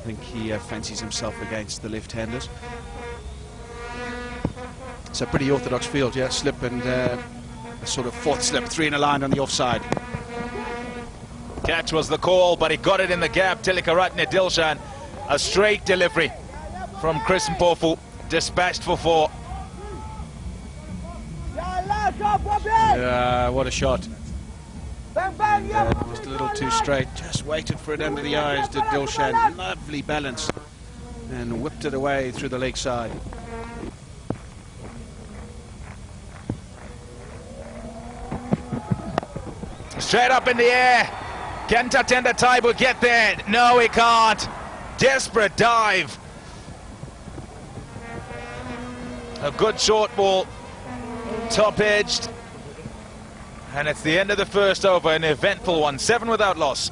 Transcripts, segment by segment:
think he fancies himself against the left-handers. It's a pretty orthodox field, yeah. Slip and a sort of fourth slip, 3 in a line on the offside. Catch was the call, but he got it in the gap. Tilikaratne Dilshan, a straight delivery from Chris Mpofu, dispatched for 4. Yeah, what a shot. Just a little too straight, just waited for it under the eyes, did Dilshan. Lovely balance, and whipped it away through the leg side. Straight up in the air. Can Tatenda Taibu get there? No, he can't. Desperate dive. A good short ball, top-edged. And it's the end of the first over, an eventful one. 7 without loss.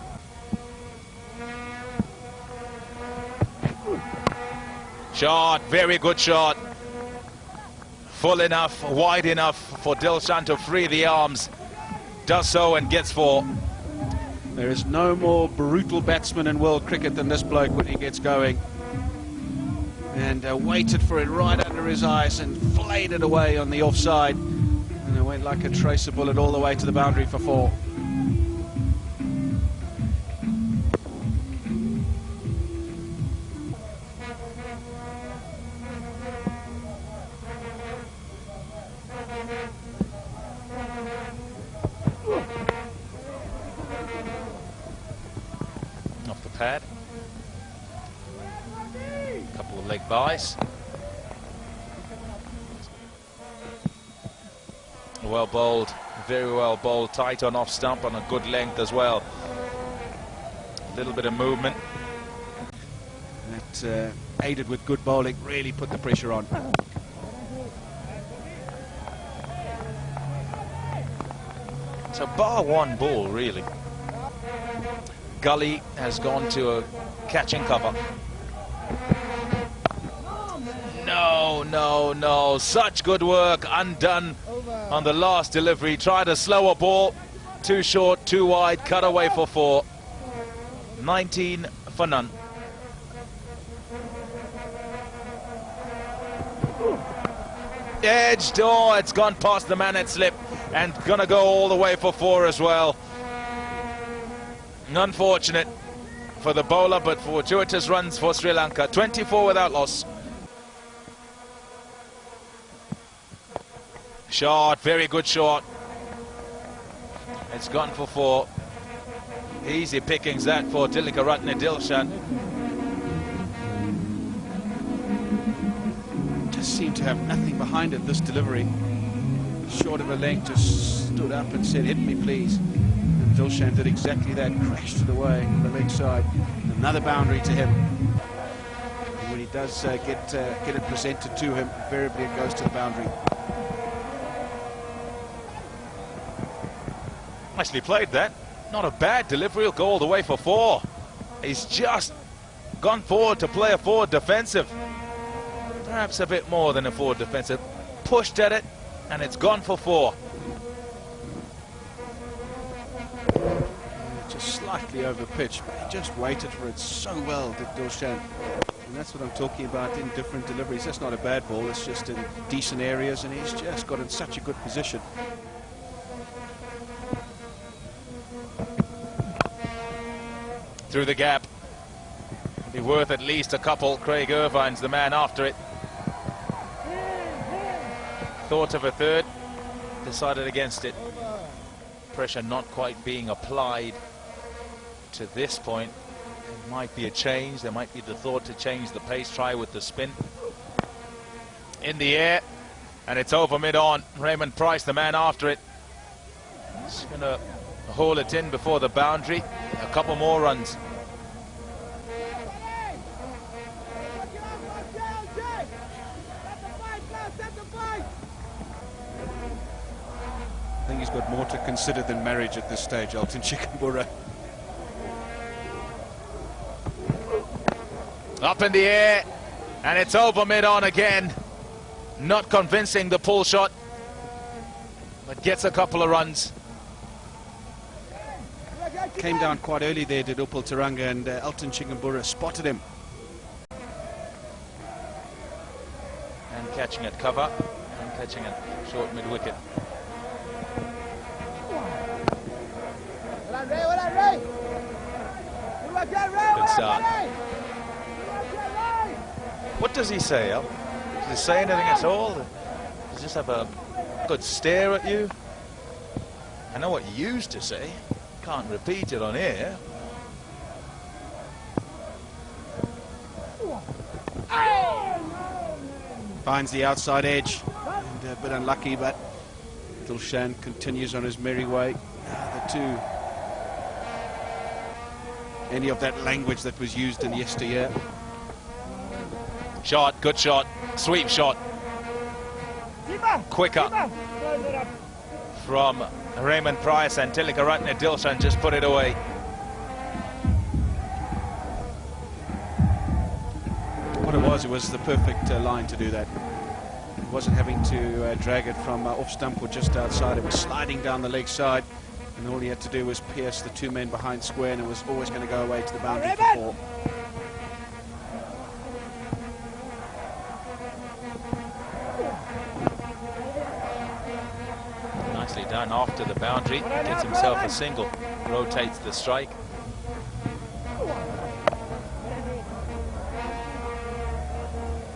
Shot, very good shot. Full enough, wide enough for Dilshan to free the arms. Does so and gets 4. There is no more brutal batsman in world cricket than this bloke when he gets going. And waited for it right under his eyes and flayed it away on the offside. And it went like a tracer bullet all the way to the boundary for 4. Off the pad. Couple of leg byes. Well bowled, very well bowled, tight on off stump, on a good length as well. A little bit of movement. That aided with good bowling, really put the pressure on. So bar one ball, really. Gully has gone to a catching cover. No, no, no. Such good work undone on the last delivery. Tried a slower ball. Too short, too wide. Cut away for 4. 19 for none. Edged. Oh, it's gone past the man at slip. And gonna go all the way for 4 as well. Unfortunate for the bowler, but fortuitous runs for Sri Lanka. 24 without loss. Shot, very good shot. It's gone for 4. Easy pickings that for Tilikaratne Dilshan. Just seemed to have nothing behind it, this delivery. Short of a length, just stood up and said, "Hit me, please." And Dilshan did exactly that, crashed it away on the leg side. Another boundary to him. And when he does get it presented to him, invariably it goes to the boundary. Nicely played that. Not a bad delivery. He'll go all the way for 4. He's just gone forward to play a forward defensive. Perhaps a bit more than a forward defensive. Pushed at it, and it's gone for 4. Just slightly over pitch, but he just waited for it so well, did Dilshan. And that's what I'm talking about in different deliveries. That's not a bad ball, it's just in decent areas, and he's just got in such a good position. Through the gap. Be worth at least a couple. Craig Irvine's the man after it. Thought of a third, decided against it. Pressure not quite being applied to this point. There might be a change. There might be the thought to change the pace. Try with the spin. In the air, and it's over mid-on. Raymond Price, the man after it. He's going to haul it in before the boundary. A couple more runs. I think he's got more to consider than marriage at this stage, Alton Chikambura. Up in the air, and it's over mid-on again. Not convincing, the pull shot, but gets a couple of runs. Came down quite early there, did Upal Taranga, and Alton Chikambura spotted him catching at cover and catching it short mid-wicket. Good start. What does he say, Al? Does he say anything at all? Does he just have a good stare at you? I know what you used to say. Can't repeat it on air. Finds the outside edge, and a bit unlucky, but Dilshan continues on his merry way. The two, any of that language that was used in yesteryear. Shot, good shot, sweep shot. Quick up from Raymond Price, and Tilakaratne Dilshan just put it away. What it was the perfect line to do that. It wasn't having to drag it from off stump or just outside. It was sliding down the leg side, and all he had to do was pierce the two men behind square, and it was always going to go away to the boundary for four. Nicely done after the boundary, gets himself a single, rotates the strike.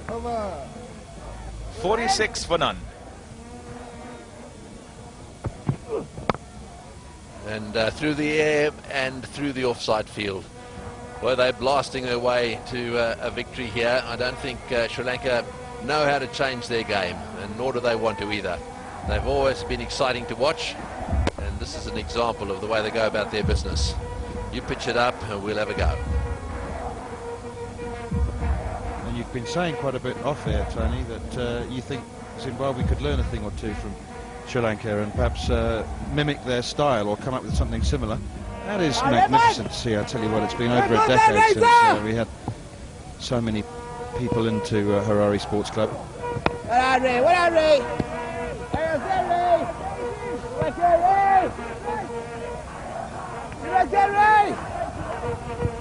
Over. 46 for none. And through the air and through the offside field. Well, they're blasting their way to a victory here. I don't think Sri Lanka know how to change their game, and nor do they want to either. They've always been exciting to watch, and this is an example of the way they go about their business. You pitch it up and we'll have a go. And you've been saying quite a bit off air, Tony, that you think Zimbabwe could learn a thing or two from Sri Lanka and perhaps mimic their style or come up with something similar. That is magnificent to see. I tell you what, it's been over a decade since we had so many people into Harare Sports Club.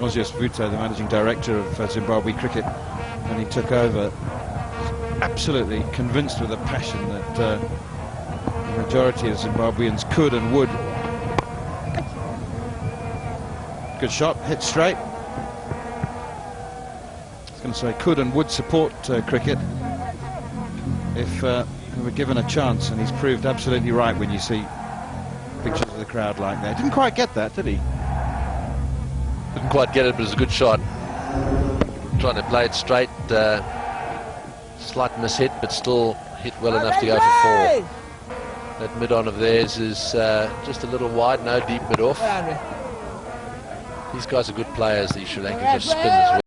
Ozias Vuto, the managing director of Zimbabwe cricket, when he took over, absolutely convinced with a passion that the majority of Zimbabweans could and would. Good shot, hit straight. I was going to say could and would support cricket if we were given a chance, and he's proved absolutely right when you see pictures of the crowd like that. Didn't quite get that, did he? Didn't quite get it, but it was a good shot. Trying to play it straight, slight mishit, but still hit well enough to go for four. That mid-on of theirs is just a little wide, no deep mid-off. These guys are good players, these Sri Lankans, just spin as well.